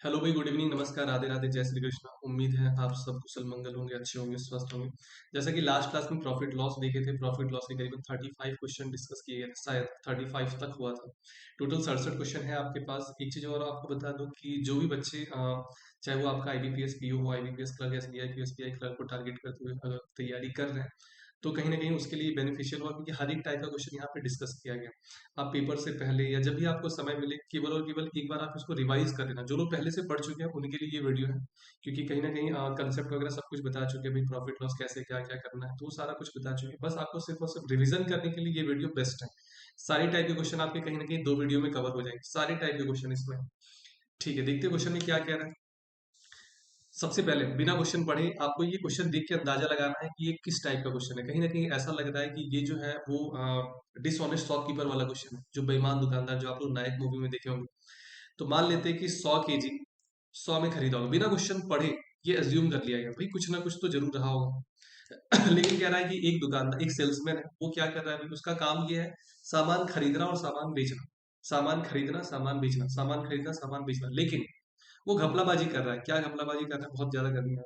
Hello भाई, good evening, नमस्कार, राधे राधे, जय श्री कृष्ण। उम्मीद है आप सब कुशल मंगल होंगे, अच्छे होंगे, स्वस्थ होंगे। जैसा कि लास्ट क्लास में प्रॉफिट लॉस देखे थे, प्रॉफिट लॉस के करीबन 35 क्वेश्चन डिस्कस किए गए थे, शायद 35 तक हुआ था। टोटल 67 क्वेश्चन है आपके पास। एक चीज और आपको बता दूं कि जो भी बच्चे चाहे वो आपका आईबीपीएस पीओ हो, आईबीपीएस क्लर्क, एसबीआई पीएसबीआई क्लर्क को टारगेट करते हुए अगर तैयारी कर रहे हैं तो कहीं ना कहीं उसके लिए बेनिफिशियल हुआ, क्योंकि हर एक टाइप का क्वेश्चन यहाँ पे डिस्कस किया गया। आप पेपर से पहले या जब भी आपको समय मिले, केवल और केवल एक बार आप इसको रिवाइज कर लेना। जो लोग पहले से पढ़ चुके हैं उनके लिए ये वीडियो है, क्योंकि कहीं ना कहीं कंसेप्ट वगैरह सब कुछ बता चुके हैं, भाई प्रॉफिट लॉस कैसे क्या क्या करना है, तो वो सारा कुछ बता चुके हैं। बस आपको सिर्फ और सिर्फ रिविजन करने के लिए ये वीडियो बेस्ट है। सारी टाइप के क्वेश्चन आपके कहीं ना कहीं दो वीडियो में कवर हो जाएंगे, सारे टाइप के क्वेश्चन इसमें। ठीक है, देखते हैं क्वेश्चन में क्या कह रहा है। सबसे पहले बिना क्वेश्चन पढ़े आपको ये क्वेश्चन देख के अंदाजा लगाना है कि ये किस टाइप का क्वेश्चन है। कहीं ना कहीं ऐसा लग रहा है कि ये जो है वो डिसऑनेस्ट शॉपकीपर वाला क्वेश्चन है, जो बेईमान दुकानदार, जो आप लोग नायक मूवी में देखे होंगे। तो मान लेते हैं कि 100 केजी 100 में खरीदा होगा, बिना क्वेश्चन पढ़े ये अज्यूम कर लिया गया, भाई कुछ ना कुछ तो जरूर रहा होगा। लेकिन कह रहा है कि एक दुकानदार, एक सेल्समैन है, वो क्या कर रहा है, भाई उसका काम ये है सामान खरीदना और सामान बेचना, सामान खरीदना, सामान बेचना, सामान खरीदना, सामान बेचना। लेकिन वो घपलाबाजी कर रहा है। क्या घपलाबाजी कर रहा है? बहुत ज्यादा करनी है।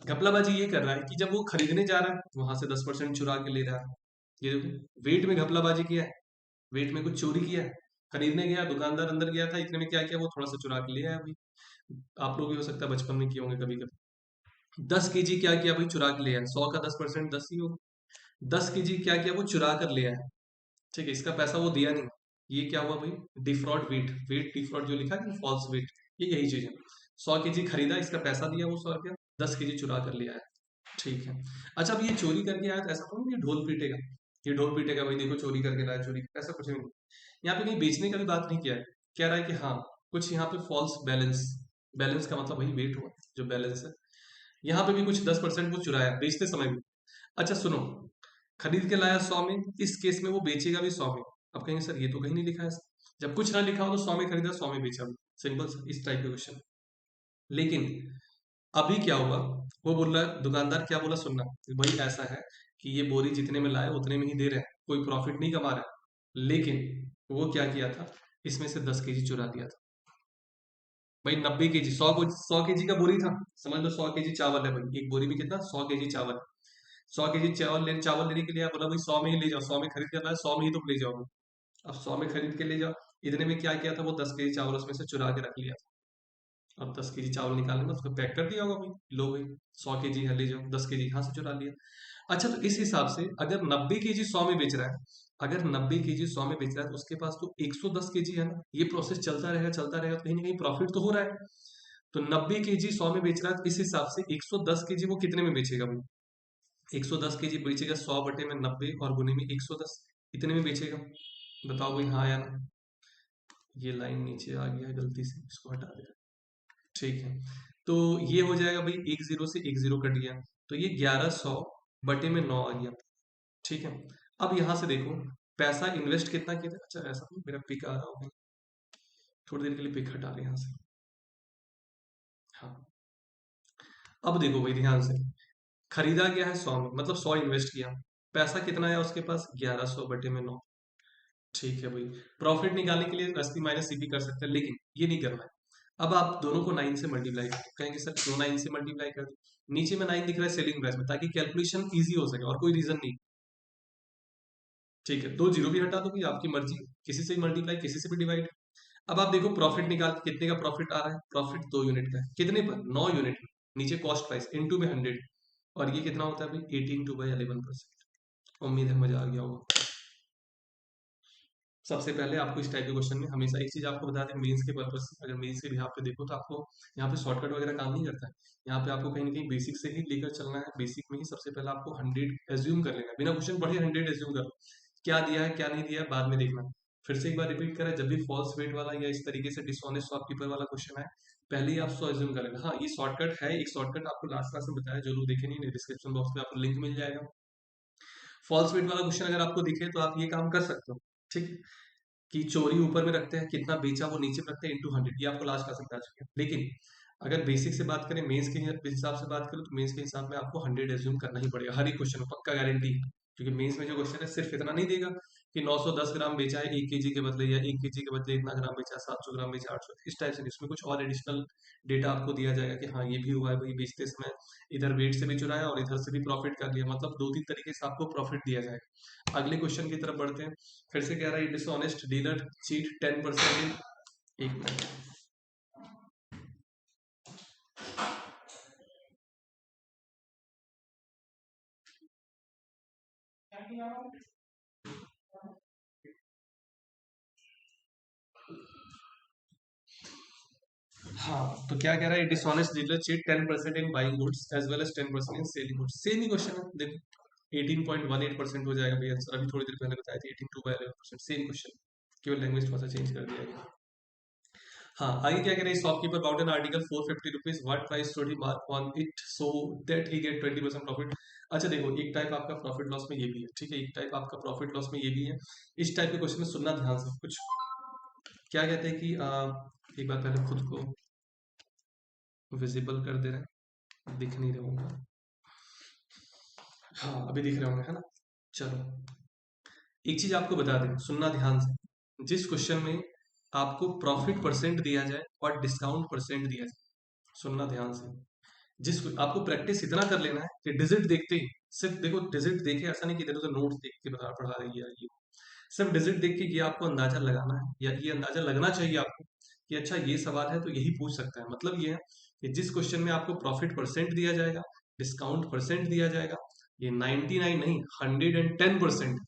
घपलाबाजी ये कर रहा है कि जब वो खरीदने जा रहा है वहां से 10% चुरा के ले रहा है। ये देखो, वेट में घपलाबाजी किया है, वेट में कुछ चोरी किया है। खरीदने गया, दुकानदार अंदर गया था, इतने में क्या किया, वो थोड़ा सा चुरा के ले आया भाई। आप लोग भी हो सकता है बचपन में किए होंगे कभी कभी। 10 केजी क्या किया भाई, चुरा के ले आया। 100 का 10% 10 ही होगा। 10 केजी क्या किया, वो चुरा कर ले आया। ठीक है, इसका पैसा वो दिया नहीं। ये क्या हुआ भाई, डिफ्रॉड वेट, वेट डिफ्रॉड जो लिखा है, फॉल्स वेट, ये यही चीज है। 100 केजी खरीदा, इसका पैसा दिया वो 100 रुपया, 10 केजी चुरा कर लिया है। ठीक है। अच्छा, अब ये चोरी करके आया तो ऐसा थोड़ा ये ढोल पीटेगा, ये ढोल पीटेगा भाई देखो चोरी करके लाया, चोरी, ऐसा कुछ नहीं। यहाँ पे कहीं बेचने का भी बात नहीं किया है। कह रहा है कि हाँ, कुछ यहाँ पे फॉल्स बैलेंस, बैलेंस का मतलब वही वेट हुआ, जो बैलेंस है। यहाँ पे भी कुछ 10% वो चुराया बेचते समय भी। अच्छा सुनो, खरीद के लाया 100 में, इस केस में वो बेचेगा भी 100 में। अब कहेंगे सर ये तो कहीं नहीं लिखा है। जब कुछ ना लिखा हो तो 100 में खरीदा, 100 में बेचा भी। सिंपल सा इस टाइप का क्वेश्चन। लेकिन अभी क्या हुआ, वो बोल रहा है, दुकानदार क्या बोला सुनना, भाई ऐसा है कि ये बोरी जितने में लाए उतने में ही दे रहे हैं, कोई प्रॉफिट नहीं कमा रहा है। लेकिन वो क्या किया था, इसमें से 10 केजी चुरा दिया था। भाई 90 केजी, 100 केजी का बोरी था, समझ लो 100 केजी चावल है भाई, एक बोरी में कितना, 100 केजी चावल। 100 केजी चावल लेने के लिए आप बोला भाई 100 में ही ले जाओ, 100 में खरीद कर लाए, 100 में ही तुम ले जाओ। अब 100 में खरीद के ले जाओ, इतने में क्या किया था, वो 10 केजी चावल उसमें से चुरा के रख लिया था। अब 10 केजी चावल निकालने में उसको पैक कर दिया होगा भाई, लो भाई 100 केजी है ले जाओ, 10 केजी यहाँ से चुरा लिया। अच्छा, तो इस हिसाब से अगर 90 केजी 100 में बेच रहा है, अगर 90 केजी 100 में बेच रहा है तो उसके पास तो 110 केजी है ना। ये प्रोसेस चलता रहेगा चलता रहेगा, तो कहीं ना कहीं प्रॉफिट तो हो रहा है। तो 90 केजी 100 में बेच रहा है, तो इस हिसाब से 110 केजी वो कितने में बेचेगा भाई, 110 केजी बेचेगा 100/90 और गुने में 110, इतने में बेचेगा। बताओ भाई, हाँ या ना। ये लाइन नीचे आ गया है गलती से, इसको हटा दे। ठीक है, तो ये हो जाएगा भाई, एक जीरो से एक जीरो कट गया, तो ये 1100/9 आ गया। ठीक है। अब यहां से देखो, पैसा इन्वेस्ट कितना किया था। अच्छा ऐसा तो मेरा पिक आ रहा होगा, थोड़ी देर के लिए पिक हटा रहे यहाँ से। हाँ, अब देखो भाई ध्यान से, खरीदा गया है 100 में, मतलब 100 इन्वेस्ट किया, पैसा कितना है उसके पास, 1100/9। ठीक है भाई, प्रॉफिट निकालने के लिए एसपी माइनस सीपी कर सकते हैं, लेकिन ये नहीं करना है। अब आप दोनों को 9 से मल्टीप्लाई करें, कहेंगे सर क्यों 9 से मल्टीप्लाई कर दो, नीचे में 9 दिख रहा है सेलिंग प्राइस में, ताकि कैलकुलेशन इजी हो सके, और कोई रीजन नहीं। ठीक है, दो जीरो भी हटा दो कि आपकी मर्जी, किसी से भी मल्टीप्लाई, किसी से भी डिवाइड। अब आप देखो प्रॉफिट निकाल के कितने का प्रॉफिट आ रहा है, प्रॉफिट 2 यूनिट का है, कितने पर, 9 यूनिट। नीचे कॉस्ट प्राइस इनटू में 100, और ये कितना होता है भाई, 18/11%। उम्मीद है मजा आ गया होगा। सबसे पहले आपको इस टाइप के क्वेश्चन में हमेशा एक चीज आपको बता दें, मेंस के पर्पज से, अगर मेंस के भी पे देखो तो आपको यहाँ पे शॉर्टकट वगैरह काम नहीं करता है। यहाँ पे आपको कहीं ना कहीं बेसिक से ही लेकर चलना है। बेसिक में ही सबसे पहले आपको 100 एज्यूम कर लेना है, बिना क्वेश्चन पढ़े 100 एज्यूम कर लो। क्या दिया है क्या नहीं दिया है बाद में देखना। फिर से एक बार रिपीट करें, जब भी फॉल्स वेट वाला या इस तरीके से डिसऑनेस्ट शॉपकीपर वाला क्वेश्चन है, पहले ही आप 100 एज्यूम कर लेना। हाँ, ये शॉर्टकट है, एक शॉर्टकट आपको लास्ट क्लास में बताया, जो लोग देखे नहीं, डिस्क्रिप्शन बॉक्स में आपको लिंक मिल जाएगा। फॉल्स वेट वाला क्वेश्चन अगर आपको दिखे तो आप ये काम कर सकते हो। ठीक, कि चोरी ऊपर में रखते हैं, कितना बेचा वो नीचे में रखते हैं, इंटू 100, ये आपको लास्ट क्लास में बता चुके हैं। लेकिन अगर बेसिक से बात करें, मेंस के हिसाब से बात करें, तो मेंस के हिसाब में आपको 100 एज्यूम करना ही पड़ेगा हर एक क्वेश्चन में, पक्का गारंटी। क्योंकि मेंस में जो क्वेश्चन है सिर्फ इतना नहीं देगा कि 910 ग्राम बेचा है 1 केजी के बदले, या 1 केजी के बदले इतना ग्राम बेचा, 700 ग्राम बेचा, 800, इस टाइप से इसमें कुछ और एडिशनल डेटा आपको दिया जाएगा कि हाँ ये भी हुआ है भाई, बेचते समय इधर वेट से भी चुराया और इधर से भी प्रॉफिट कर लिया, मतलब दो तीन तरीके से आपको प्रॉफिट दिया जाएगा। अगले क्वेश्चन की तरफ बढ़ते हैं। फिर से कह रहा है डिसऑनेस्ट डीलर चीट 10% इन, एक मिनट। हाँ, तो क्या कह रहा है, dishonest dealer cheat 10% in buying goods as well as 10% in selling goods. Same ही क्वेश्चन है, देखो 18.18% हो जाएगा भाई आंसर, अभी थोड़ी देर पहले बताया था 82/11%, सेम क्वेश्चन, केवल लैंग्वेज थोड़ा सा चेंज कर दिया गया। हाँ, आगे क्या कह रहे हैं, shopkeeper bought an article 450 rupees, what price should he mark on it so that he get 20% profit. अच्छा देखो, एक टाइप आपका प्रॉफिट लॉस में ये भी है, ठीक है, एक टाइप आपका प्रॉफिट लॉस में ये भी है। इस टाइप के क्वेश्चन में सुनना ध्यान से, कुछ क्या कहते हैं कि एक बार पहले खुद को विजिबल कर दे रहे हैं, दिख नहीं रहे होंगे। हाँ, अभी दिख रहे होंगे, है ना। चलो, एक चीज आपको बता दें, सुनना ध्यान से, जिस क्वेश्चन में आपको प्रॉफिट परसेंट दिया जाए और डिस्काउंट परसेंट दिया जाए, सुनना ध्यान से, जिस आपको प्रैक्टिस इतना कर लेना है कि डिजिट देखते ही, सिर्फ देखो डिजिट देखे, ऐसा नहीं कि इधर उधर नोट्स देख के बता पढ़ा रही है ये, सिर्फ डिजिट देख के ये आपको अंदाजा लगाना है, या ये अंदाजा लगना चाहिए आपको कि अच्छा ये सवाल है तो यही पूछ सकता है। मतलब ये है कि जिस क्वेश्चन में आपको प्रॉफिट परसेंट दिया जाएगा, डिस्काउंट परसेंट दिया जाएगा, ये 99 नहीं, 110%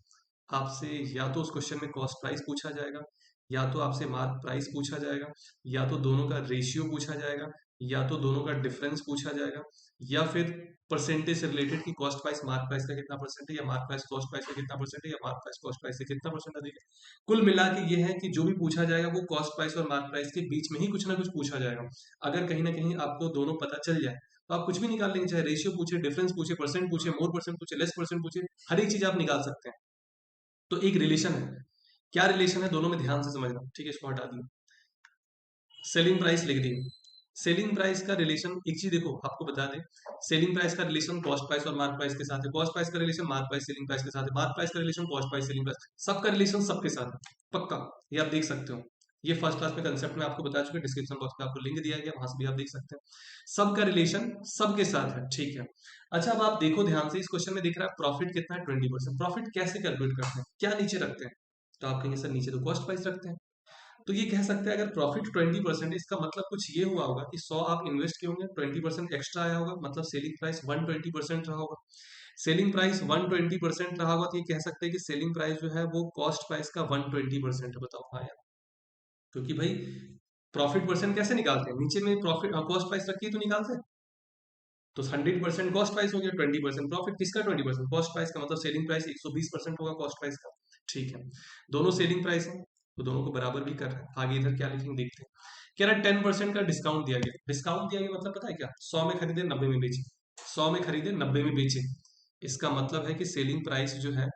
आपसे, या तो उस क्वेश्चन में कॉस्ट प्राइस पूछा जाएगा, या तो आपसे मार्क प्राइस पूछा जाएगा, या तो दोनों का रेशियो पूछा जाएगा, या तो दोनों का डिफरेंस पूछा जाएगा, या फिर परसेंटेज से रिलेटेड कि कॉस्ट प्राइस मार्क प्राइस का कितना परसेंट है, या मार्क प्राइस कॉस्ट प्राइस का कितना परसेंट है, या मार्क प्राइस कॉस्ट प्राइस से कितना परसेंट अधिक है। कुल मिला के ये है कि जो भी पूछा जाएगा वो कॉस्ट प्राइस और मार्क प्राइस के बीच में ही कुछ ना कुछ पूछा जाएगा। अगर कहीं ना कहीं आपको दोनों पता चल जाए तो आप कुछ भी निकाल लेंगे, चाहे रेशियो पूछे, डिफरेंस पूछे, परसेंट पूछे, मोर परसेंट पूछे, लेस परसेंट पूछे, हर एक चीज आप निकाल सकते हैं। तो एक रिलेशन है, क्या रिलेशन है दोनों में, ध्यान से समझना, ठीक है, इसको हटा दिए, सेलिंग प्राइस लिख दिए। सेलिंग प्राइस का रिलेशन, एक चीज देखो आपको बता दें, सेलिंग प्राइस का रिलेशन कॉस्ट प्राइस और मार्क प्राइस के साथ है, कॉस्ट प्राइस का relation mark price selling price के साथ है, मार्क प्राइस का relation cost price selling price, सबका रिलेशन सबके साथ है, पक्का। ये आप देख सकते हो, ये फर्स्ट क्लास में कंसेप्ट में आपको बता चुके, डिस्क्रिप्शन बॉक्स में आपको लिंक दिया गया, वहां से भी आप देख सकते हैं, सबका रिलेशन सबके साथ है, ठीक है। अच्छा, अब आप देखो ध्यान से, इस क्वेश्चन में दिख रहा है प्रॉफिट कितना है, 20%। प्रॉफिट कैसे कैलकुलेट करते हैं, क्या नीचे रखते हैं, तो आप कहेंगे सर नीचे तो कॉस्ट प्राइस रखते हैं। तो ये कह सकते हैं अगर प्रॉफिट 20%, इसका मतलब कुछ ये हुआ होगा कि 100 आप इन्वेस्ट किए होंगे, 20% एक्स्ट्रा आया होगा, मतलब सेलिंग प्राइस 120% रहा होगा। सेलिंग प्राइस 120% रहा होगा, तो ये कह सकते हैं कि सेलिंग प्राइस जो है वो कॉस्ट प्राइस का 120% है। बताओ हाँ यार, क्योंकि भाई प्रॉफिट परसेंट कैसे निकालते हैं, नीचे में प्रॉफिट कॉस्ट प्राइस रखी है तो निकालते हैं। तो 100% कॉस्ट प्राइस हो गया, 20% प्रॉफिट, किसका 20%, कॉस्ट प्राइस का, मतलब सेलिंग प्राइस 120% होगा कॉस्ट प्राइस का, ठीक है। दोनों सेलिंग प्राइस है तो दोनों को बराबर भी कर रहे हैं। आगे इधर क्या लिखेंगे देखते हैं। कह रहा है 10% का डिस्काउंट दिया गया, डिस्काउंट दिया गया मतलब पता है क्या, 100 में खरीदे 90 में बेचे, 100 में खरीदे 90 में बेचे, इसका मतलब है कि सेलिंग प्राइस जो है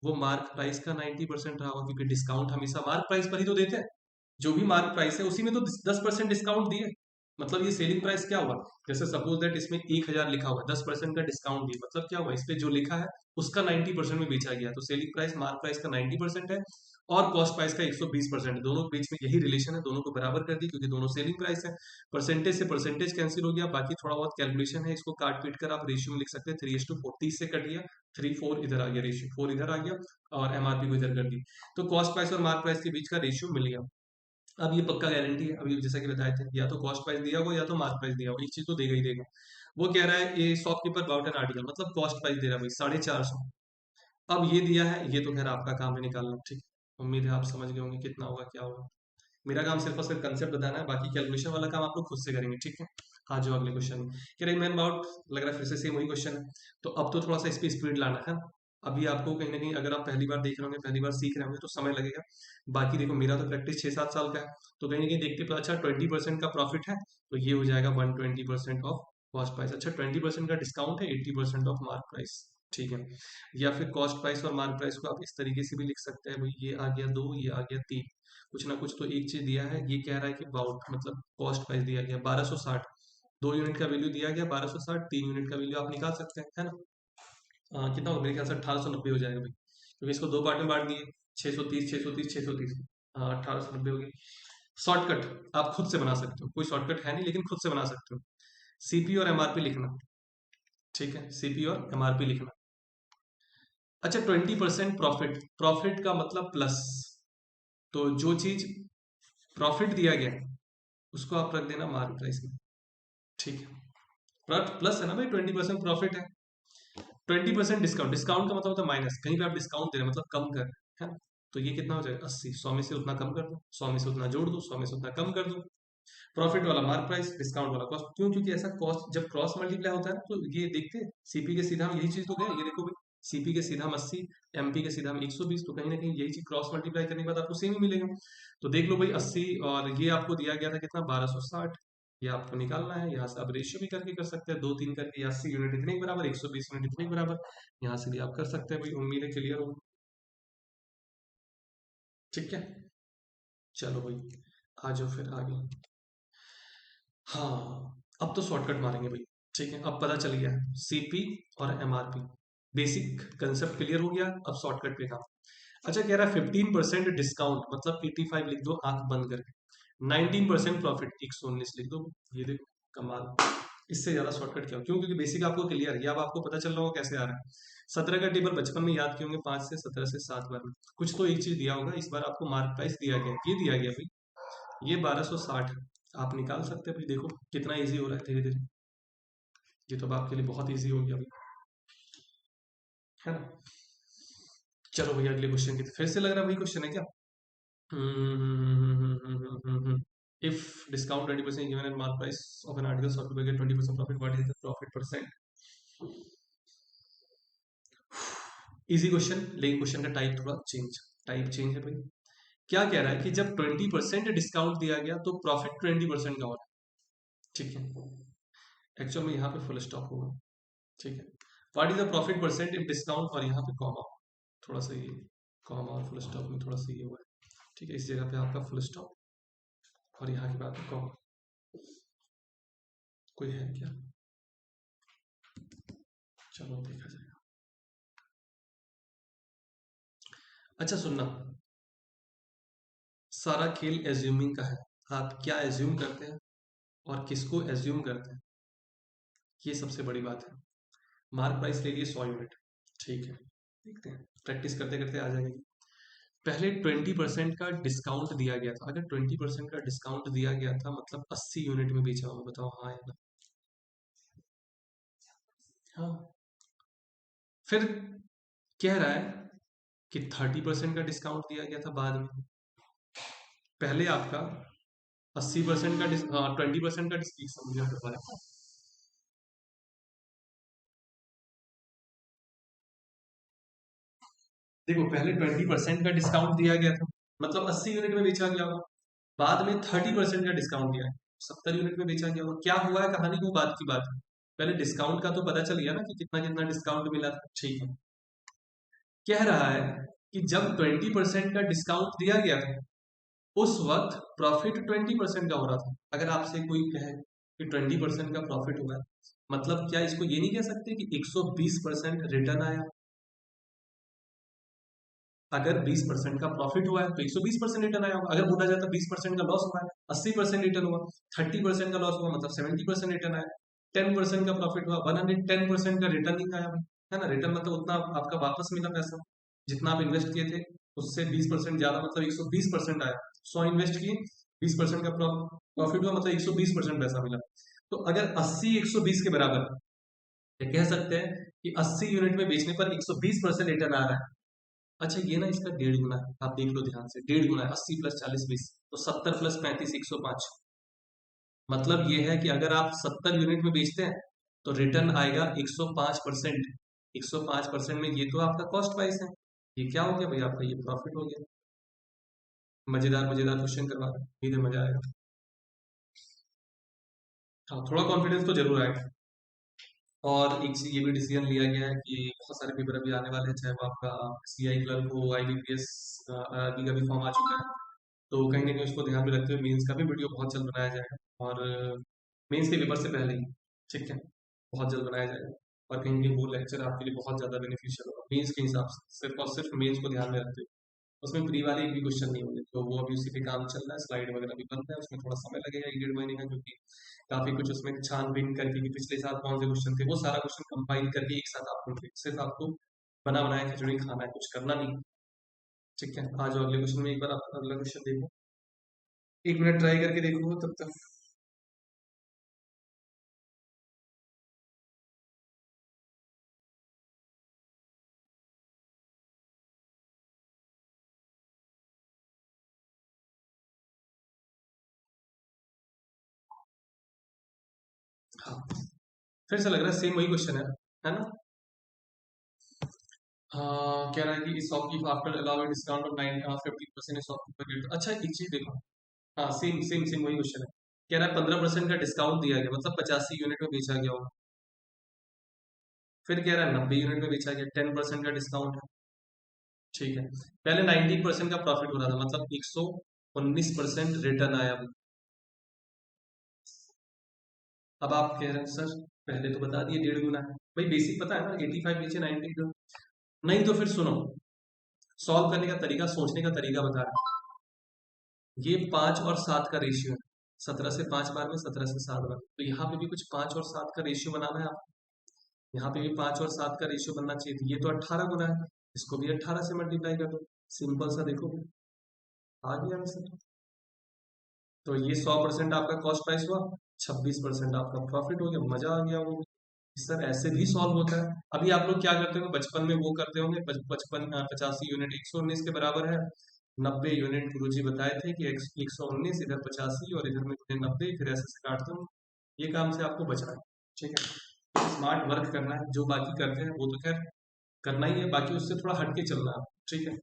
वो मार्क प्राइस का 90% रहा होगा, क्योंकि डिस्काउंट हमेशा मार्क प्राइस पर ही तो देते हैं, जो भी मार्क प्राइस है उसी में तो 10% डिस्काउंट दिए, मतलब ये सेलिंग प्राइस क्या हुआ, जैसे सपोज दैट इसमें 1000 लिखा हुआ है, 10% का डिस्काउंट दिए, मतलब क्या हुआ, इस पे जो लिखा है उसका 90% में बेचा गया, तो सेलिंग प्राइस मार्क प्राइस का 90% है और कॉस्ट प्राइस का 120% है, दोनों के बीच में यही रिलेशन है, दोनों को बराबर कर दी क्योंकि दोनों सेलिंग प्राइस है। परसेंटेज से परसेंटेज कैंसिल हो गया, बाकी थोड़ा बहुत कैलकुलेशन है, इसको काट पीट कर आप रेशियो में लिख सकते हैं, 3:40 से कट गया, 3:4 इधर आ गया, रेशियो 4 इधर आ गया, और एमआरपी को इधर कर दी, तो कॉस्ट प्राइस और मार्क प्राइस के बीच का रेशियो मिल गया। अब ये पक्का गारंटी है, अभी जैसा कि बताए थे, या तो कॉस्ट प्राइस दिया हो या तो मार्क प्राइस दिया हो, एक चीज तो देगा ही देगा। वो कह रहा है ये शॉपकीपर बाउट एन आर्टिकल, मतलब कॉस्ट प्राइस दे रहा है भाई 450। अब ये दिया है, ये तो खैर आपका काम है निकालना, ठीक है, उम्मीद है आप समझ गए होंगे कितना होगा क्या होगा। मेरा काम सिर्फ और सिर्फ कंसेप्ट बताना है, बाकी कैलकुलेशन वाला काम आप लोग खुद से करेंगे, ठीक है। हाँ, जो अगले क्वेश्चन है कह रही मैन अबाउट, लग रहा है फिर से सेम वही क्वेश्चन है, तो अब तो थोड़ा सा इस पे स्पीड लाना है। अभी आपको कहीं ना कहीं, अगर आप पहली बार देख रहे होंगे, पहली बार सीख रहे होंगे तो समय लगेगा, बाकी देखो मेरा तो प्रैक्टिस 6-7 साल का है, तो कहीं ना कहीं देखते पता अच्छा 20% का प्रॉफिट है, तो ये हो जाएगा 120% ऑफ कॉस्ट प्राइस। अच्छा, 20% का डिस्काउंट है, 80% ऑफ मार्क प्राइस, ठीक है। या फिर कॉस्ट प्राइस और मार्क प्राइस को आप इस तरीके से भी लिख सकते हैं भाई, ये आ गया 2, ये आ गया 3, कुछ ना कुछ तो एक चीज दिया है, ये कह रहा है कि बाउट मतलब कॉस्ट प्राइस दिया गया 1260, 2 यूनिट का वैल्यू दिया गया 1260, 3 यूनिट का वैल्यू आप निकाल सकते हैं, है ना। कितना होगा, मेरे ख्याल से 1890 हो जाएगा भाई, क्योंकि इसको दो पार्ट में बांट दिए, 630 630 630, हाँ 1890 होगी। शॉर्टकट आप खुद से बना सकते हो, कोई शॉर्टकट है नहीं, लेकिन खुद से बना सकते हो। सीपी और एमआरपी लिखना, ठीक है, सीपी और एमआरपी लिखना। अच्छा, 20% प्रॉफिट, प्रॉफिट का मतलब प्लस, तो जो चीज प्रॉफिट दिया गया है उसको आप रख देना मार्क प्राइस में, ठीक है। प्लस है ना भाई, 20% प्रॉफिट है, 20% डिस्काउंट, डिस्काउंट का मतलब होता है माइनस, कहीं पे आप डिस्काउंट दे रहे हैं मतलब कम कर रहे हैं, है ना। तो ये कितना हो जाएगा 80, 100 में से उतना कम कर दो, 100 में से उतना जोड़ दो, 100 में से उतना कम कर दो। प्रॉफिट वाला मार्क प्राइस, डिस्काउंट वाला कॉस्ट, क्यों, क्योंकि ऐसा कॉस्ट जब क्रॉस मल्टीप्लाई होता है ना, तो ये देखते हैं सीपी के सीधा हम यही चीज तो गए, ये देखो भाई, सीपी के सीधा हम 80, एमपी के सीधा हम 120, तो कहीं ना कहीं यही चीज क्रॉस मल्टीप्लाई करने के बाद आपको सेम ही मिलेगा। तो देख लो भाई 80, और ये आपको दिया गया था कितना 1260, ये आपको निकालना है, यहाँ से आप रेशियो भी करके कर सकते हैं, 2 3 करके, 80 यूनिट इतने के बराबर, 120 यूनिट इतने के बराबर, यहाँ से भी आप कर सकते हैं भाई। उम्मीद है क्लियर हो, ठीक है। चलो भाई, आ जाओ फिर आगे। हाँ, अब तो शॉर्टकट मारेंगे भाई, ठीक है। अब पता चल गया सीपी और एमआरपी, बेसिक कंसेप्ट क्लियर हो गया, अब शॉर्टकट पे काम। अच्छा, कह रहा है 15% डिस्काउंट, मतलब 85 लिख दो आंख बंद करके, 19% प्रॉफिट 119 लिख दो, ये देखो कमाल। इससे ज्यादा शॉर्टकट क्या हो, क्यों, क्योंकि बेसिक आपको क्लियर है, ये अब आपको पता चल रहा होगा कैसे आ रहा है। 17 का टेबल बचपन में याद किए होंगे, 5 से 17 से 7 बार में, कुछ तो एक चीज दिया होगा, इस बार आपको मार्क प्राइस दिया गया, ये दिया गया भाई, ये 1260, आप निकाल सकते हैं भाई, देखो कितना इजी हो रहा है धीरे धीरे, ये तो अब आपके लिए बहुत इजी हो गया भाई, है ना। चलो भैया अगले क्वेश्चन की, फिर से लग रहा है वही क्वेश्चन है क्या। If discount 20% given at mark price of an article sold to get 20% profit, what is the profit percent? Easy question, लेकिन क्वेश्चन का टाइप थोड़ा चेंज, टाइप चेंज है भाई। क्या कह रहा है कि जब 20% डिस्काउंट दिया गया तो प्रॉफिट 20% का हो रहा है, ठीक है। एक्चुअल में यहाँ पे फुल स्टॉप होगा, ठीक है। What is the profit percent if discount, और यहाँ पे कॉमा, थोड़ा सा ये कॉमा और फुल स्टॉप में थोड़ा सा ये हुआ है, ठीक है। इस जगह पे आपका फुल स्टॉप, और यहाँ के बाद कॉमा, कोई है क्या, चलो देखा जाएगा। अच्छा सुनना, सारा खेल एज्यूमिंग का है, आप क्या एज्यूम करते हैं और किसको एज्यूम करते हैं, ये सबसे बड़ी बात है। मार्क प्राइस ले लिए 100 यूनिट, ठीक है, देखते हैं, प्रैक्टिस करते करते आ जाएगी। पहले 20% का डिस्काउंट दिया गया था, अगर 20% का डिस्काउंट दिया गया था मतलब 80 यूनिट में बेचा होगा, बताओ हाँ या ना। हाँ, फिर कह रहा है कि 30% का डिस्काउंट दिया गया था बाद में, पहले आपका 80% का 20% का डिस्काउंट समझ में। देखो पहले 20% का डिस्काउंट दिया गया था, मतलब 80 यूनिट में बेचा गया होगा, बाद में 30% का डिस्काउंट दिया है, 70 यूनिट में बेचा गया होगा, क्या हुआ है कहानी को, बात की बात है। पहले डिस्काउंट का तो पता चल गया ना कि कितना कितना डिस्काउंट मिला था, ठीक है। कह रहा है कि जब 20% का डिस्काउंट दिया गया था उस वक्त प्रॉफिट 20% का हो रहा था। अगर आपसे कोई कहे कि 20% का प्रॉफिट हुआ है, मतलब क्या इसको ये नहीं कह सकते कि 120% रिटर्न आया। अगर 20% का प्रॉफिट हुआ है तो 120% रिटर्न आया होगा, अगर बोला जाता 20% का लॉस हुआ है 80% रिटर्न हुआ, 30% का लॉस हुआ मतलब 70% रिटर्न आया, 10% का प्रॉफिट हुआ 110% का रिटर्निंग आया भाई, है ना। रिटर्न मतलब उतना आपका वापस मिला पैसा, जितना आप इन्वेस्ट किए थे उससे 20% ज्यादा, मतलब 120% आया। 100 इन्वेस्ट किए, 20% का प्रॉफिट हुआ मतलब 120% पैसा मिला। तो अगर 80 120 के बराबर है, ये कह सकते हैं कि 80 यूनिट में बेचने पर 120% रिटर्न आ रहा है। अच्छा ये ना इसका 1.5 गुना है, आप देख लो ध्यान से, 1.5 गुना है, 80 प्लस 40 20, तो 70 प्लस 35 105। मतलब ये है कि अगर आप 70 यूनिट में बेचते हैं तो रिटर्न आएगा 105%। 105% में ये तो आपका कॉस्ट प्राइस है, ये क्या हो गया भाई आपका, ये प्रॉफिट हो गया। मजेदार मजेदार क्वेश्चन करवा रहे हैं, इधर मजा आएगा। हाँ थोड़ा कॉन्फिडेंस तो जरूर आएगा। और एक चीज ये भी डिसीजन लिया गया है कि बहुत सारे पेपर अभी आने वाले हैं, चाहे वो आपका सीआई क्लर्क हो, आईबीपीएस आरआरबी का भी फॉर्म आ चुका है, तो कहीं ना कहीं उसको ध्यान में रखते हुए मेंस का भी वीडियो बहुत जल्द बनाया जाएगा, और मेंस के पेपर से पहले ही, ठीक है, बहुत जल्द बनाया जाएगा। और कहीं ना कहीं वो लेक्चर आपके लिए बहुत ज़्यादा बेनिफिशियल होगा मेंस के हिसाब से, सिर्फ और सिर्फ मेंस को ध्यान में रखते हुए। उसमें प्री वाले एक भी क्वेश्चन नहीं होंगे, तो वो अभी उसी पे काम चल रहा है, स्लाइड वगैरह भी बन रहा है, उसमें थोड़ा समय लगेगा 1 डेढ़ महीने का, क्योंकि काफी कुछ उसमें छानबीन करके कि पिछले साल कौन से क्वेश्चन थे, वो सारा क्वेश्चन कंपाइल करके एक साथ आपको सिर्फ आपको बना बनाया खिचड़ी खाना है, कुछ करना नहीं। ठीक है, आ जाओ अगले क्वेश्चन में, एक बार आप अगला क्वेश्चन देखो, 1 मिनट ट्राई करके देखो तब तक। हाँ, फिर से लग रहा है सेम वही क्वेश्चन है ना? हाँ, कह रहा है कि shopkeep after allow discount of 50% shopkeeper. अच्छा एक चीज देखो, हाँ सेम सेम सेम वही क्वेश्चन है। कह रहा है 15% का डिस्काउंट दिया गया, मतलब 85 यूनिट में बेचा गया होगा। फिर कह रहा है 90 यूनिट में बेचा गया, 10% का डिस्काउंट है। ठीक है, पहले 90% का प्रॉफिट हो रहा था, मतलब 119% रिटर्न आया। अब आप कह रहे हैं सर पहले तो बता दिए 1.5 गुना है, भाई बेसिक पता है ना, 85 नीचे 90 का। नहीं तो फिर सुनो, सॉल्व करने का तरीका, सोचने का तरीका बता रहा हूं। ये 5 और 7 का रेशियो है, 17 से 5 बार में, 17 से 7 बार, तो यहाँ पे भी कुछ 5 और 7 का रेशियो बनाना है आप। यहाँ पे भी 5 और 7 का रेशियो बनना चाहिए था, ये तो 18 गुना है, इसको भी 18 से मल्टीप्लाई कर दो, सिंपल सा देखो, आ गया आंसर। तो ये 100% आपका कॉस्ट प्राइस हुआ, 26% आपका प्रॉफिट हो गया, मजा आ गया वो। सर ऐसे भी सॉल्व होता है। अभी आप लोग क्या करते होंगे बचपन में, वो करते होंगे 85 यूनिट 119 के बराबर है, 90 यूनिट गुरुजी बताए थे कि 119 इधर 85 और इधर में 90, फिर ऐसे से काटते हो। ये काम से आपको बचना है। ठीक है, स्मार्ट वर्क करना है, जो बाकी करते हैं वो तो खैर करना ही है, बाकी उससे थोड़ा हटके चलना है। ठीक है,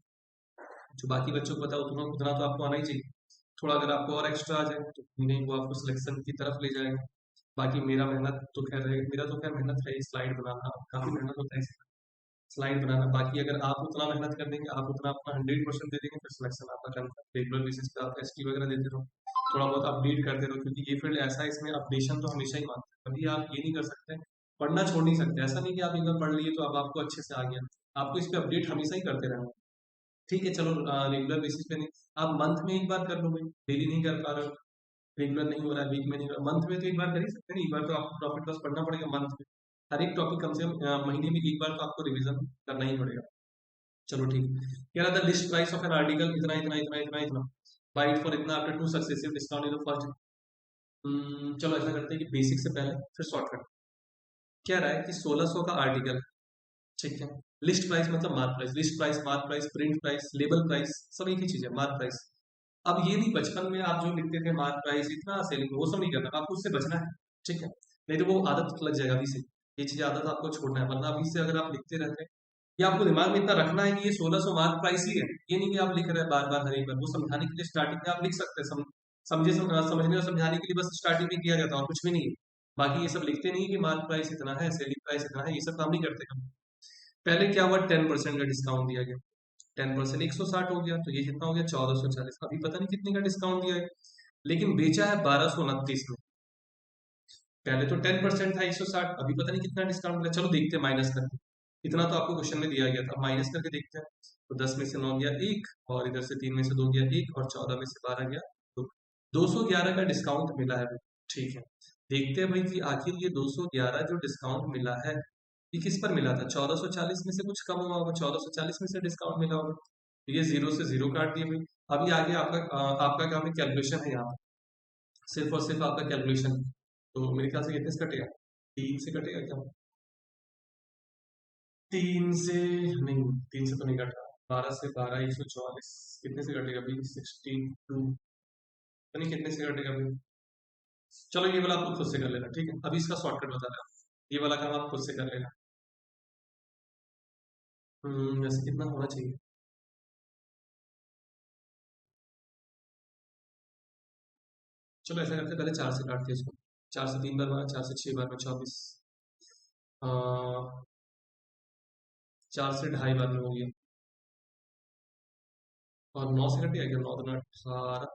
जो बाकी बच्चों को पता है उतना उतना तो आपको आना ही चाहिए। थोड़ा अगर आपको और एक्स्ट्रा आ जाए तो नहीं, वो आपको सिलेक्शन की तरफ ले जाएगा। बाकी मेरा मेहनत तो खैर है, मेरा तो खैर मेहनत है, स्लाइड बनाना काफी मेहनत होता है, स्लाइड बनाना। बाकी अगर आप उतना मेहनत कर देंगे, आप उतना अपना 100% दे देंगे, फिर सिलेक्शन आपका चलता है। रेगुलर बेसिस पे आप एसटी वगैरह देते रहो, थोड़ा बहुत अपडेट करते रहो, क्योंकि ये फील्ड ऐसा है, इसमें अपडेशन तो हमेशा ही मांगता है। कभी आप ये नहीं कर सकते, पढ़ना छोड़ नहीं सकते। ऐसा नहीं कि आप एक बार पढ़ लिए तो अब आपको अच्छे से आ गया, आपको इस पे अपडेट हमेशा ही करते रहना। ठीक है, चलो रेगुलर बेसिस पे नहीं, आप मंथ में एक बार कर लो भाई, डेली नहीं कर पा रहे हो, रेगुलर नहीं हो रहा है, वीक में नहीं हो रहा, मंथ में तो एक बार कर ही सकते हैं। एक बार तो आपको प्रॉफिट लॉस पढ़ना पड़ेगा मंथ में, हर एक टॉपिक कम से कम महीने में एक बार तो आपको रिवीजन करना ही पड़ेगा। चलो ठीक है, कह रहा था list price of an article इतना इतना इतना इतना इतना, बाइट फॉर इतना after 2 successive discount in the first. चलो ऐसा करते हैं कि बेसिक से पहले फिर शॉर्टकट। क्या रहा है कि 1600 का आर्टिकल, ठीक है, लिस्ट प्राइस मतलब mark price, list price, mark price, print price, label price, सब एक ही चीज है, मार्क प्राइस। अब ये नहीं, बचपन में आप जो लिखते थे मार्क प्राइस इतना सेलिंग, वो सब नहीं करना, आपको उससे बचना है। ठीक है, नहीं तो वो आदत लग जाएगा अभी से, ये चीज आदत आपको छोड़ना है, वरना अभी से अगर आप लिखते रहते हैं, ये आपको दिमाग में इतना रखना है कि ये 1600 मार्क प्राइस ही है, ये नहीं कि आप लिख रहे हैं बार बार हर एक बार, वो समझाने के लिए स्टार्टिंग में आप लिख सकते हैं, समझने और समझाने के लिए बस स्टार्टिंग में किया जाता है और कुछ भी नहीं है। बाकी ये सब लिखते नहीं कि मार्क प्राइस इतना है, सेलिंग प्राइस इतना है, ये सब काम नहीं करते हम। पहले क्या हुआ, 10% का डिस्काउंट दिया गया, 10% 160 हो गया, तो ये कितना हो गया 1440, अभी पता नहीं कितने का डिस्काउंट दिया है, लेकिन बेचा है 1229 में। पहले तो 10% था 160, अभी पता नहीं कितना डिस्काउंट मिला, चलो देखते हैं माइनस करके, इतना तो आपको क्वेश्चन में दिया गया था, माइनस करके देखते हैं। तो 10 में से 9 गया 1, और इधर से 3 में से 2 गया 1, और 14 में से 12 गया 2, 211 का डिस्काउंट मिला है। ठीक है, देखते हैं भाई कि आखिर ये 211 जो डिस्काउंट मिला है, ये किस पर मिला था, 1440 में से कुछ कम हुआ होगा, 1440 में से डिस्काउंट मिला होगा, तो ये जीरो से जीरो काट दिए भाई। अभी आगे आपका काम है, कैलकुलेशन है यहाँ पे, सिर्फ और सिर्फ आपका कैलकुलेशन। तो मेरे ख्याल से कितने से कटेगा, 3 से कटेगा क्या, 3 से नहीं, 3 से तो नहीं कट रहा, 12 से 12 144, कितने से कटेगा भाई, 62, तो नहीं कितने से कटेगा भाई। चलो ये वाला आप खुद से कर लेना, ठीक है, अभी इसका शॉर्टकट बता रहा हूँ, ये वाला काम आप खुद से कर लेना। वैसे कितना होना चाहिए, चलो ऐसा करते हैं, पहले 4 से काटते हैं इसको, 4 से 3 बार बना, 4 से 6 बार में 24, 4 से ढाई बार में हो गया, और 9 से कटेगा क्या, 9 दूना 18,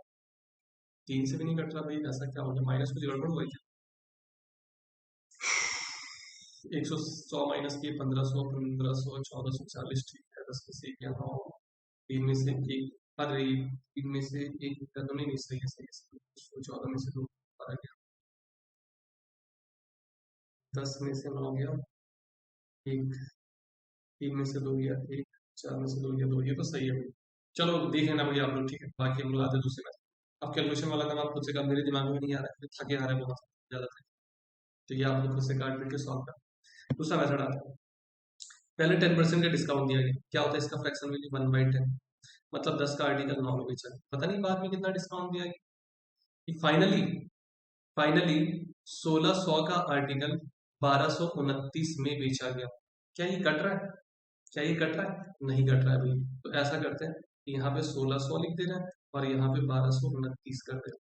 3 से भी नहीं कट रहा भाई, ऐसा क्या हो गया, माइनस कुछ गड़बड़ हुआ क्या, 100 100 माइनस किए 1500, 1440, ठीक है, 10 में से 9, तीन में से एक, अरे तीन में से एक गया तो नहीं, नहीं सही है, सही है, सही है। 14 में से दो बारह गया, 10 में से 9 गया एक, तीन में से दो गया एक, चार में से दो गया दो, ये तो सही है भाई। चलो देख लेना भैया आप लोग, ठीक है, बाकी हम लोग आते हैं दूसरे में। अब कैलकुलेशन वाला काम आप खुद से कर, मेरे दिमाग में नहीं आ रहा है, थके आ रहे हैं बहुत ज्यादा थे। तो ये आप लोग खुद से काट पीट के सॉल्व कर। दूसरा मेथड आता है, पहले 10% का डिस्काउंट दिया गया, क्या होता है इसका फ्रैक्शन वैल्यू 1/10, मतलब 10 का आर्टिकल 9 में बेचा, पता नहीं बाद में कितना डिस्काउंट दिया गया कि फाइनली फाइनली 1600 का आर्टिकल 1229 में बेचा गया। क्या ये कट रहा है? क्या ये कट रहा है? नहीं कट रहा है भाई। तो ऐसा करते हैं कि यहाँ पे 1600 लिख दे रहे हैं और यहाँ पे 1229 कर दे रहे हैं।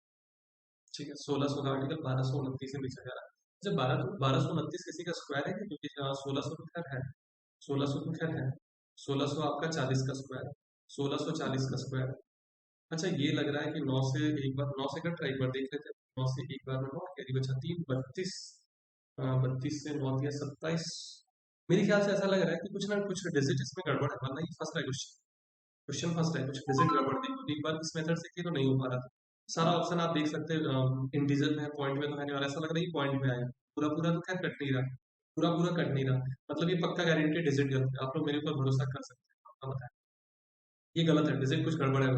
ठीक है, 1600 का आर्टिकल 1229 में बेचा जा रहा है। जब 1229 किसी का स्क्वायर है, क्योंकि 1600 तो खैर है, 1600 तो खैर है, 1600 आपका 40 का स्क्वायर, 1640 का स्क्वायर। अच्छा ये लग रहा है कि 9 से एक बार, 9 से कट रहा है, एक बार देख लेते हैं। 9 से एक बार में 9, कैरी बचा 3, 32, 32 से 9 दिया 27। मेरे ख्याल से ऐसा लग रहा है कि कुछ ना कुछ डिजिट इसमें गड़बड़ है, वरना ये फंस रहा है, क्वेश्चन क्वेश्चन फंस रहा है, कुछ डिजिट गड़बड़ देखो एक बार इस मेथड से किया तो नहीं हो पा रहा था। सारा ऑप्शन आप देख सकते हैं इंटीजर में है, पॉइंट में तो है नहीं, और ऐसा लग रहा है कि पॉइंट में आया, पूरा पूरा तो खैर कट नहीं रहा, पूरा पूरा कट नहीं रहा, मतलब ये पक्का गारंटी डिजिट गलत है, आप लोग मेरे ऊपर भरोसा कर सकते हैं, आपका बताया ये गलत है, डिजिट कुछ गड़बड़ है।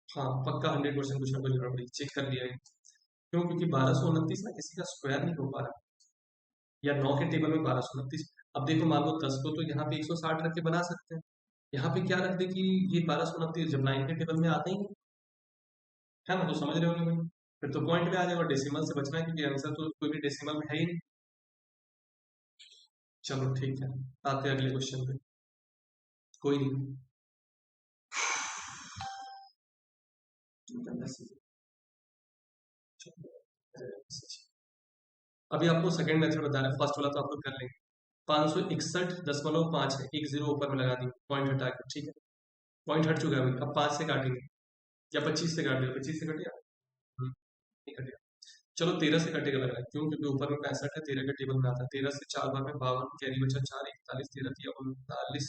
हाँ पक्का 100% कुछ ना कुछ गड़बड़ी, चेक कर लिया है। क्यों? क्योंकि 1229 ना किसी का स्क्वायर नहीं हो पा रहा, या 9 के टेबल में 1229। अब देखो मान लो 10 को तो यहाँ पे 160 रख के बना सकते हैं, यहाँ पे क्या रख दे कि ये 1229 जब 9 के टेबल में आते ही नहीं, है ना, तो समझ रहे होंगे भाई, फिर तो पॉइंट में आ जाएगा, डेसिमल से बचना है क्योंकि आंसर तो कोई भी डेसिमल में है ही नहीं। चलो ठीक है, आते हैं अगले क्वेश्चन पे। कोई नहीं, अभी आपको सेकंड मेथड बता रहा है, फर्स्ट वाला तो आप लोग कर लेंगे। 561.5 है, एक जीरो ऊपर में लगा दी पॉइंट हटा के, ठीक है, पॉइंट हट चुका है अभी, अब 5 से काटेंगे, या 25 से काट दिया, 25 से कट गया, नहीं कटेगा। चलो 13 से कटेगा लग रहा है, क्यों? क्योंकि ऊपर में 65 है, 13 के टेबल में आता है, 13 से 4 बार में 52, कैरी बचा 4, 41, 13 दिया 39,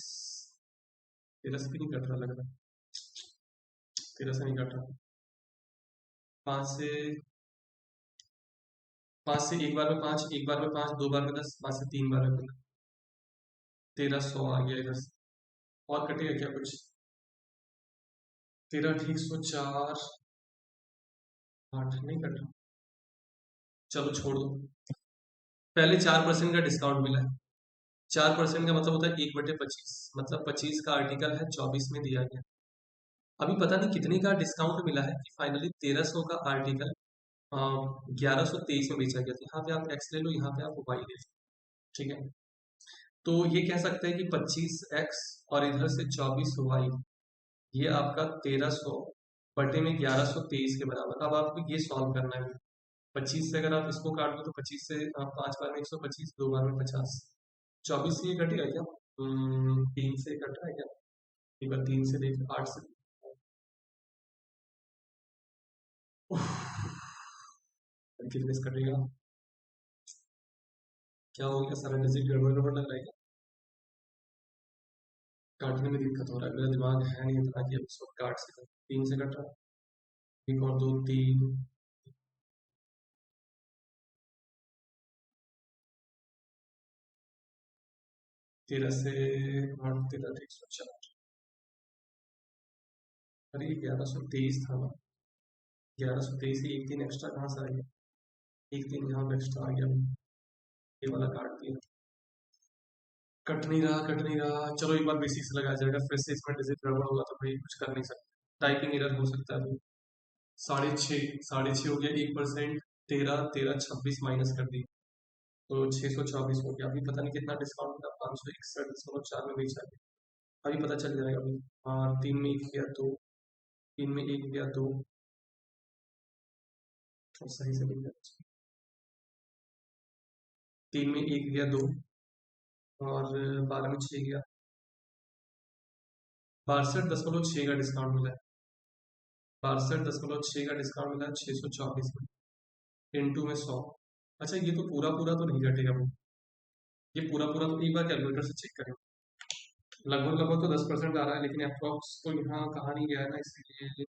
13 से भी नहीं कट रहा लग रहा है, 13 से नहीं कट रहा। 5 से, 5 से एक बार में 5, एक बार में 5, दो बार में 10, 5 से तीन बार में 15, 1300 आ गया इधर से, और कटेगा क्या कुछ? 13 ठीक 104, 8 नहीं कट रहा, चलो छोड़ दो। पहले 4% का डिस्काउंट मिला है, 4% का मतलब होता है 1/25, मतलब 25 का आर्टिकल है 24 में दिया गया। अभी पता नहीं कितने का डिस्काउंट मिला है कि फाइनली 1300 का आर्टिकल 1123 में बेचा गया था। यहाँ पे आप एक्स ले लो, यहाँ पे आप वाई ले लो, ठीक है। तो ये कह सकते हैं कि 25x और इधर से 24y, ये आपका 1300 बटे में 1123 के बराबर। अब आपको ये सॉल्व करना है, 25 से अगर आप इसको काट दो तो 25 से 5 बार में 125, दो बार में 50, 24 से ये कटेगा क्या? 3 से कट रहा है क्या? एक बार 3 से देख, 8 से, कितने से कटेगा? क्या हो गया, सारा डिजिट गड़बड़ गड़बड़ लग रहा है क्या? काटने में दिक्कत हो रहा है, मेरा दिमाग है नहीं इतना कि अब इसको काट सके। 3 से कट रहा है, एक और दो, 3, 13 से 8, 13, 104, अरे 1123 था ना, 1123 से एक दिन एक्स्ट्रा कहाँ से आ गया? एक दिन यहाँ पे एक्स्ट्रा आ गया, ये वाला काट दिया, कट नहीं रहा, कट नहीं रहा। चलो एक बार बेसिक से लगाया जाएगा, फिर से इसमें डिजिट गड़बड़ होगा तो भाई कुछ कर नहीं सकते, टाइपिंग एरर हो सकता है भाई। 6.5, 6.5 हो गया, 1%, 13, 13, 26 माइनस कर दी तो 624 हो गया। अभी पता नहीं कितना डिस्काउंट था, 561.4 में बेचा गया, अभी पता चल जाएगा अभी। हाँ, 3 में 1 गया 2, 3 में 1 गया 2, तो सही से नहीं गया, 3 में 1 गया 2, और 12 में 6 गया, 62.6 का डिस्काउंट मिला है, 62.6 का डिस्काउंट मिला है 624 में, इनटू में 100। अच्छा ये तो पूरा पूरा तो नहीं घटेगा भाई, ये पूरा पूरा तो एक बार कैलकुलेटर से चेक करें, लगभग लगभग तो 10% आ रहा है, लेकिन अप्रॉक्स तो यहाँ कहा नहीं गया है ना, इसलिए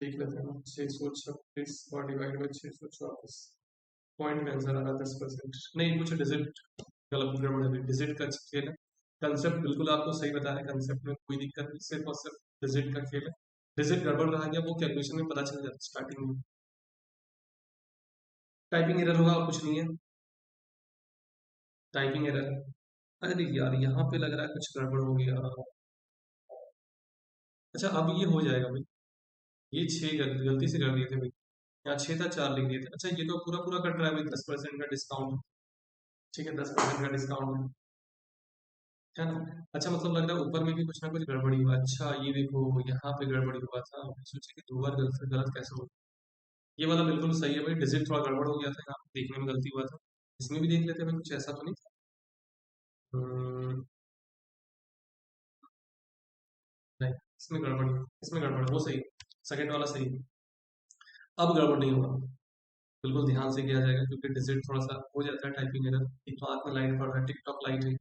देख लेते हैं ना। 636 और डिवाइड बाई 624, पॉइंट में आंसर आ रहा है 10%। नहीं, कुछ डिजिट गलत गड़बड़ है, डिजिट का खेल है। कंसेप्ट बिल्कुल आपको सही बता रहे हैं, कंसेप्ट में कोई दिक्कत नहीं, सिर्फ और सिर्फ डिजिट का खेल है। डिजिट गड़बड़ रहा गया वो कैलकुलेशन में पता चल जाता है स्टार्टिंग में। टाइपिंग एरर होगा और कुछ नहीं है, टाइपिंग एरर। अरे यार यहाँ पे लग रहा है कुछ गड़बड़ हो गया। अच्छा अब ये हो जाएगा भाई, ये छह गलती से कर दिए थे भाई, यहाँ 6 था 4 लिख दिए थे। अच्छा ये तो पूरा पूरा कट रहा है भाई, 10% का डिस्काउंट। ठीक है, 10% का डिस्काउंट है ना। अच्छा मतलब लग रहा है ऊपर में भी कुछ ना कुछ गड़बड़ी हुआ। अच्छा ये देखो यहाँ पे गड़बड़ी हुआ था, मैं सोचा कि दो बार गलत गलत कैसे हो। ये वाला बिल्कुल सही है भाई, डिजिट थोड़ा गड़बड़ हो गया था यहाँ पे, देखने में गलती हुआ था। इसमें भी देख लेते हैं भाई, कुछ ऐसा तो नहीं था। नहीं, इसमें गड़बड़ नहीं, इसमें गड़बड़ है, वो सही है, सेकंड वाला सही है। अब गड़बड़ नहीं होगा, बिल्कुल ध्यान से किया जाएगा, क्योंकि डिजिट थोड़ा सा हो जाता है टाइपिंग एरर। एक तो आंख में लाइट पड़ रहा है, टिकटॉक लाइट है।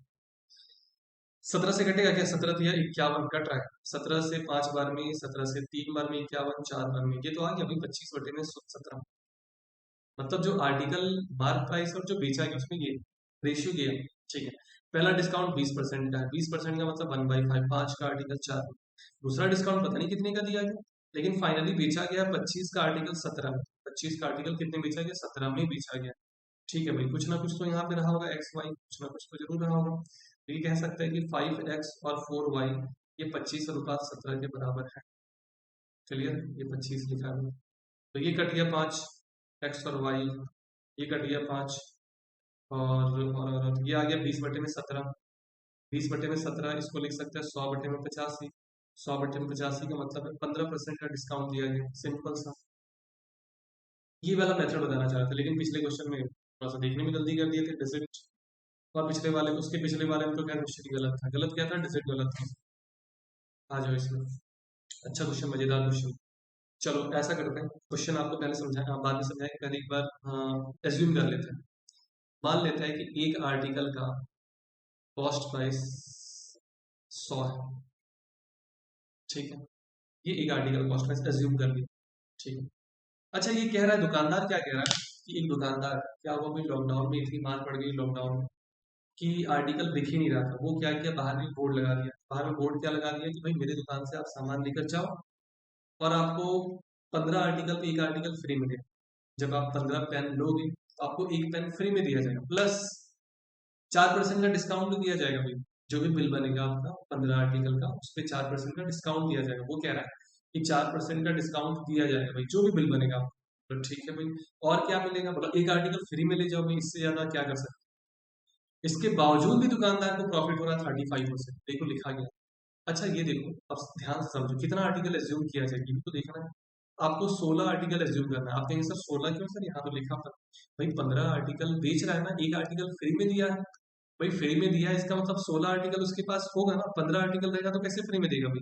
17 से कटेगा क्या? 17 या 51 कट रहा है। 17 से 5 बार में, 17 से 3 बार में, 51 4 बार में, ये तो आ गया अभी 25/17। मतलब जो आर्टिकल मार्क प्राइस और जो बेचा गया उसमें ये रेशियो गया। ठीक है, पहला डिस्काउंट 20% का है, 20% का मतलब 1/5, 5 का आर्टिकल 4। दूसरा डिस्काउंट पता नहीं कितने का दिया गया, लेकिन फाइनली बेचा गया 25 का आर्टिकल 17 में। 25 का आर्टिकल कितने बेचा गया? 17 में बेचा गया। ठीक है भाई, कुछ ना कुछ तो यहाँ पे रहा होगा, एक्स वाई कुछ ना कुछ तो जरूर रहा होगा। तो ये कह सकते हैं कि 5x और 4y ये 25/17 के बराबर है। चलिए ये 25 लिखा है, तो ये कट गया 5 एक्स और वाई, ये कट गया 5, और ये आ गया 20/17। 20/17 इसको लिख सकते हैं 100/85। 100/85 का मतलब है 15% का डिस्काउंट दिया गया, सिंपल सा। ये वाला मेथड बताना चाह रहा था, लेकिन पिछले क्वेश्चन में थोड़ा सा देखने में गलती कर दिए थे, डिजिट। और पिछले वाले, उसके पिछले वाले में तो क्या क्वेश्चन ही गलत था, गलत क्या था, डिजिट गलत था। आ जाओ इसमें, अच्छा क्वेश्चन, मजेदार क्वेश्चन। चलो ऐसा करते हैं, क्वेश्चन आपको पहले समझाया, बाद में समझाएंगे, पहले एक बार एज्यूम कर लेते हैं। मान लेते हैं कि एक आर्टिकल का कॉस्ट प्राइस 100 है। ठीक है, ये एक आर्टिकल कॉस्ट प्राइस एज्यूम कर लिया। ठीक है, अच्छा ये कह रहा है, दुकानदार क्या कह रहा है कि एक दुकानदार क्या हुआ, कोई लॉकडाउन में इतनी मार पड़ गई लॉकडाउन में कि आर्टिकल दिख ही नहीं रहा था। वो क्या किया, बाहर में बोर्ड लगा दिया। बाहर में बोर्ड क्या लगा दिया कि भाई मेरे दुकान से आप सामान लेकर जाओ और आपको 15 आर्टिकल पे एक आर्टिकल फ्री मिलेगा। जब आप 15 पेन लोगे तो आपको एक पेन फ्री में दिया जाएगा, प्लस 4% का डिस्काउंट भी दिया जाएगा भाई। जो भी बिल बनेगा आपका 15 आर्टिकल का, उस पर 4% का डिस्काउंट दिया जाएगा। वो कह रहा है कि 4% का डिस्काउंट दिया जाएगा भाई, जो भी बिल बनेगा आपको। तो ठीक है भाई, और क्या मिलेगा, बोला एक आर्टिकल फ्री में ले जाओ भाई, इससे ज्यादा क्या कर सकते हैं। इसके बावजूद भी दुकानदार को प्रॉफिट हो रहा है 35%, देखो लिखा गया। अच्छा ये देखो, अब ध्यान से समझो, कितना आर्टिकल एज्यूम किया जाए ये भी तो देखना है। आपको 16 आर्टिकल एज्यूम करना है। आप कहेंगे सर 16 क्यों सर, यहाँ तो लिखा था भाई 15 आर्टिकल बेच रहा है ना, एक आर्टिकल फ्री में दिया है। भाई फ्री में दिया है, इसका मतलब 16 आर्टिकल उसके पास होगा ना, 15 आर्टिकल रहेगा तो कैसे फ्री में देगा भाई।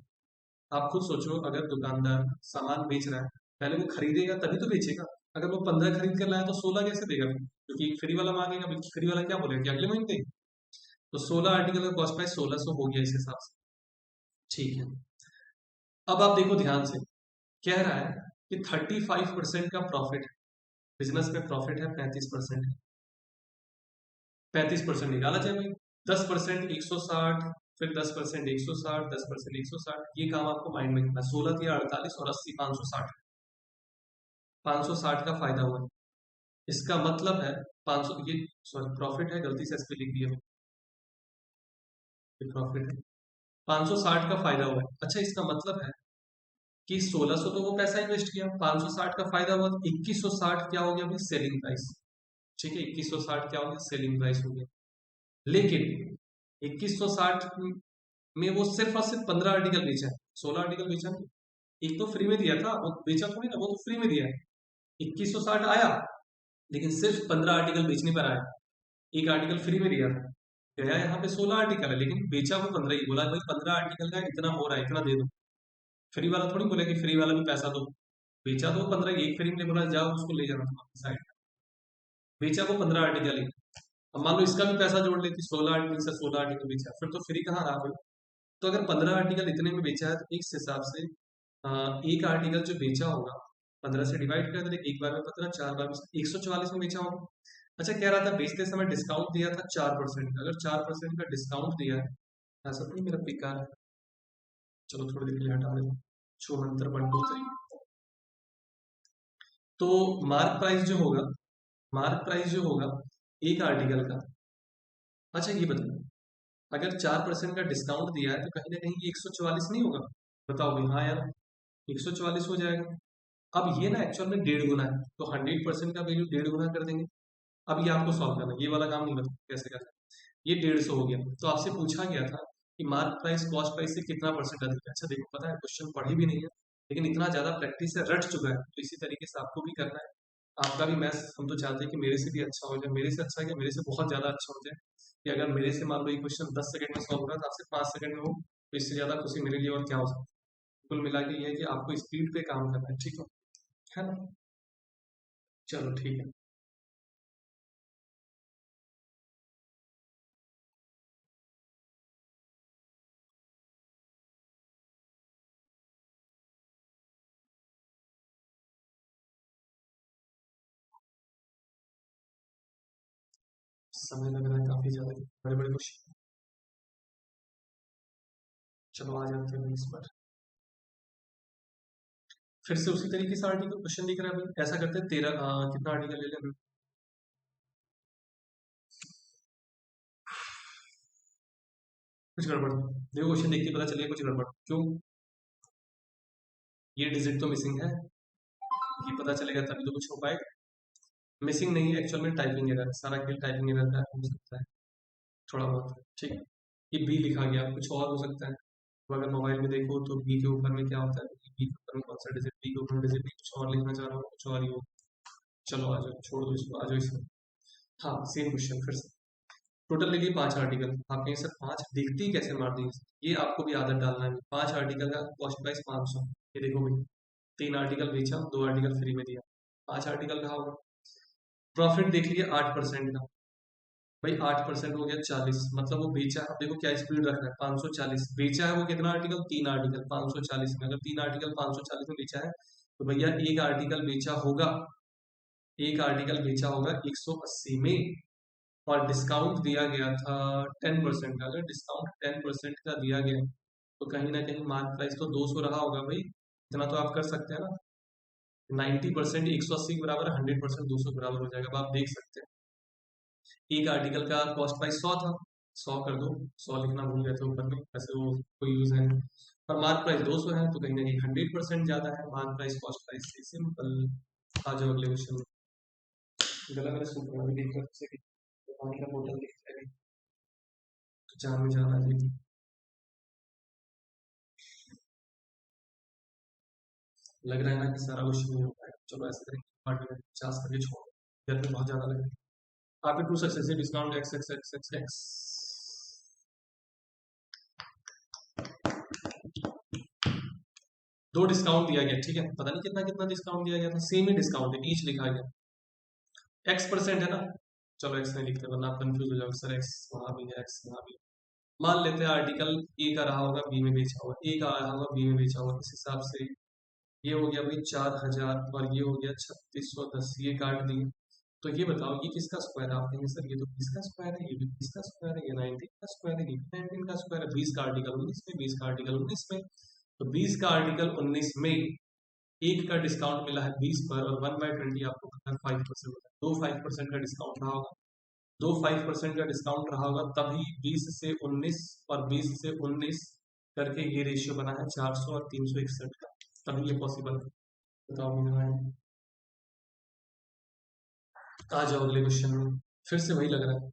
आप खुद सोचो, अगर दुकानदार सामान बेच रहा है, पहले वो खरीदेगा तभी तो बेचेगा। अगर वो 15 खरीद कर लाया तो 16 कैसे देगा भाई? क्योंकि फ्री वाला मांगेगा भाई, फ्री वाला क्या बोलेगा कि अगले महीने देंगे। तो 16 आर्टिकल का कॉस्ट प्राइस 1600 हो गया इस हिसाब से। ठीक है, अब आप देखो ध्यान से, कह रहा है कि 35% का प्रॉफिट है, बिजनेस में प्रॉफिट है 35%। 35% निकाला जाए भाई, 10% 160, फिर 10% 160, 10% 160, ये काम आपको माइंड में रखना। 16 या 48 और 80 560, 560 का फायदा हुआ। इसका मतलब है 500, ये सॉरी प्रॉफिट है, गलती से इस पे लिख दिया, ये प्रॉफिट है। 560 का फायदा हुआ है। अच्छा इसका मतलब है कि 1600 तो वो पैसा इन्वेस्ट किया, 560 का फायदा हुआ, तो 2160 क्या हो गया भाई, सेलिंग प्राइस। ठीक है, 2160 क्या हो गया, सेलिंग प्राइस हो गया। लेकिन 2160 में वो सिर्फ और सिर्फ 15 आर्टिकल बेचा है, 16 आर्टिकल बेचा नहीं। एक तो फ्री में दिया था, वो बेचा थोड़ी ना, वो तो फ्री में दिया है। 2160 आया, लेकिन सिर्फ 15 आर्टिकल बेचने पर आया, एक आर्टिकल फ्री में दिया था। गया यहाँ पे 16 आर्टिकल है, लेकिन बेचा वो 15 ही। बोला भाई 15 आर्टिकल का इतना हो रहा है, इतना दे दो। फ्री वाला थोड़ी बोले कि फ्री वाला भी पैसा दो। बेचा तो 15, एक फ्री में बोला जाओ उसको ले जाना तुम अपनी साइड। बेचा वो 15 आर्टिकल ही, अब मान लो इसका भी पैसा जोड़ लेती, 16 आर्टिकल से 16 आर्टिकल बेचा, फिर तो फ्री कहाँ रहा भाई। तो अगर 15 आर्टिकल इतने में बेचा है तो इस हिसाब से एक आर्टिकल जो बेचा होगा 15 से डिवाइड कर दे, एक बार में 15, 4 बार में 144 में बेचा होगा। अच्छा, कह रहा था बेचते समय डिस्काउंट दिया था 4%, अगर 4% का डिस्काउंट दिया है, ऐसा तो नहीं मेरा बेकार है, चलो थोड़ी देर के लिए हटा दें, छो मंत्र 1 2 3। तो मार्क प्राइस जो होगा, मार्क प्राइस जो होगा एक आर्टिकल का, अच्छा ये बताओ, अगर 4% का डिस्काउंट दिया है तो कहीं ना कहीं ये 144 नहीं होगा? बताओगे हाँ यार 144 हो जाएगा। अब ये ना एक्चुअल में 1.5 गुना है, तो 100% का वैल्यू 1.5 गुना कर देंगे। अब ये आपको सॉल्व करना है, ये वाला काम नहीं बता कैसे करना है। ये 150 हो गया, तो आपसे पूछा गया था कि मार्क प्राइस कॉस्ट प्राइस से कितना परसेंट अधिक है। अच्छा देखो, पता है क्वेश्चन पढ़ी भी नहीं है, लेकिन इतना ज्यादा प्रैक्टिस से रट चुका है, तो इसी तरीके से आपको भी करना है। आपका भी मैथ्स हम तो चाहते हैं कि मेरे से भी अच्छा हो जाए, मेरे से अच्छा क्या, मेरे से बहुत ज्यादा अच्छा हो जाए। कि अगर मेरे से मान लो ये क्वेश्चन 10 सेकंड में सॉल्व हो रहा है तो आपसे 5 सेकंड में हो, तो इससे ज्यादा खुशी मेरे लिए और क्या हो सकती है। कुल मिला के ये है कि आपको स्पीड पे काम करना है, ठीक है ना। चलो ठीक है। समय लग रहा है काफी ज्यादा, बड़े बड़े क्वेश्चन। चलो आ जाते हैं इस बार, फिर से उसी तरीके से आर्टिकल क्वेश्चन दिख रहा है भाई। ऐसा करते हैं 13 कितना आर्टिकल ले लें, कुछ गड़बड़ देखो, क्वेश्चन देख के पता चलिए कुछ गड़बड़ क्यों। ये डिजिट तो मिसिंग है, ये पता चलेगा तभी तो कुछ हो पाएगा। मिसिंग नहीं है एक्चुअल में, टाइपिंग एरर, सारा खेल टाइपिंग एरर का हो सकता है थोड़ा बहुत, ठीक है। ये बी लिखा गया, कुछ और हो सकता है। तो अगर मोबाइल में देखो तो बी के ऊपर में क्या होता है, बी के ऊपर में कौन सा डिजिट, बी के ऊपर डिजिट कुछ और लिखना चाह रहा हूँ, कुछ और ही हो। चलो आ जाओ, छोड़ दो इसको, आ जाओ इसमें। हाँ सेम क्वेश्चन फिर से, टोटल ले लिए 5 आर्टिकल, आप कहीं सर 5 देखते ही कैसे मार देंगे, ये आपको भी आदत डालना है। 5 आर्टिकल का कॉस्ट प्राइस 500, ये देखो भाई 3 आर्टिकल बेचा, 2 आर्टिकल फ्री में दिया, 5 आर्टिकल का होगा। प्रॉफिट देख लिए 8% का, भाई 8% हो गया 40, मतलब वो बेचा है, अब देखो क्या स्पीड रख रहा है, 540 बेचा है वो, कितना आर्टिकल, 3 आर्टिकल 540 में, अगर 3 आर्टिकल 540 में बेचा है तो भैया एक आर्टिकल बेचा होगा, एक आर्टिकल बेचा होगा 180 में, और डिस्काउंट दिया गया था 10% का। अगर डिस्काउंट 10% का दिया गया तो कहीं ना कहीं मार्क प्राइस तो 200 रहा होगा भाई, इतना तो आप कर सकते हैं ना। 90% 180 के बराबर, 100% 200 के बराबर हो जाएगा, अब आप देख सकते हैं। एक आर्टिकल का कॉस्ट प्राइस 100 था, 100 कर दो, 100 लिखना भूल गए थे ऊपर में, वैसे वो कोई यूज है नहीं। और मार्क प्राइस 200 है, तो कहीं ना कहीं 100% ज्यादा है मार्क प्राइस कॉस्ट प्राइस से, सिंपल। आ जाओ अगले क्वेश्चन में। गला मेरा सूख रहा है, देख रहा है पानी का बोतल दिख रहा है, तो जान में जाना जी। लग रहा है ना कि सारा क्वेश्चन नहीं हो पाएगा, चलो ऐसे करेंगे पार्ट में 50 करके छोड़ो, घर पे बहुत ज्यादा लग रहा है। आपके two successive discount x x x x x, दो डिस्काउंट दिया गया, ठीक है, पता नहीं कितना कितना डिस्काउंट दिया गया था, सेम ही डिस्काउंट है, ईच लिखा गया, X% है ना। चलो एक्स नहीं लिखते वरना आप कंफ्यूज हो जाओगे, सर एक्स वहां भी है, एक्स वहां भी है। मान लेते हैं आर्टिकल ए का रहा होगा, बी में बेचा होगा, ए का रहा होगा, बी में बेचा होगा, इस हिसाब से ये हो गया भाई 4000, और ये हो गया 3610, ये काट दिए। तो ये बताओ ये किसका स्क्वायर है, आप कहेंगे सर ये तो किसका स्क्वायर है, ये भी किसका स्क्वायर है, ये 19 का स्क्वायर है, ये भी 19 का स्क्वायर है, 20 का आर्टिकल 19 में, 20 का आर्टिकल 19 में। तो 20 का आर्टिकल 19 में एक का डिस्काउंट मिला है 20 पर, और 1/20 आपको पता है 5% होता है, दो 5% का डिस्काउंट रहा होगा, दो 5% का डिस्काउंट रहा होगा, तभी 20 से 19 और 20 से 19 करके ये रेशियो बना है 400 और 361 का, तभी ये पॉसिबल है। बताओ मेरा, आ जाओ अगले क्वेश्चन में। फिर से वही लग रहा है,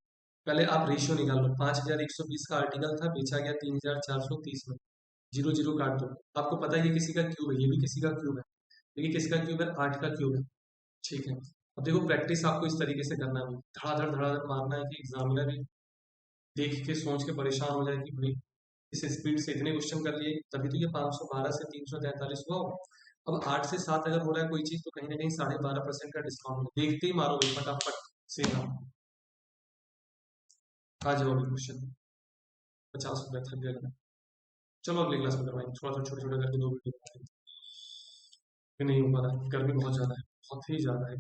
पहले आप रेशियो निकाल लो, 5120 का आर्टिकल था, बेचा गया 3430 में, जीरो जीरो काट दो। आपको पता है ये किसी का क्यूब है, ये भी किसी का क्यूब है, ये किसका क्यूब है, 8 का क्यूब है, ठीक है। अब देखो प्रैक्टिस आपको इस तरीके से करना है, धड़ाधड़ मारना है कि एग्जामिनर भी देख के सोच के परेशान हो जाए कि भाई इस स्पीड से इतने क्वेश्चन कर लिए, तभी तो ये 512 से 343 हुआ होगा। अब 8 से 7 अगर हो रहा है कोई चीज तो कहीं ना कहीं 12.5% का डिस्काउंट है, देखते ही मारो भाई फटाफट से। आ जाओ अगले क्वेश्चन। 50 रुपये थक गया। चलो अगली क्लास में करवाएंगे, थोड़ा सा छोटे छोटे करके 2 वीडियो बनाएंगे। नहीं हो पा रहा है, गर्मी बहुत ज्यादा है, बहुत ही ज्यादा है।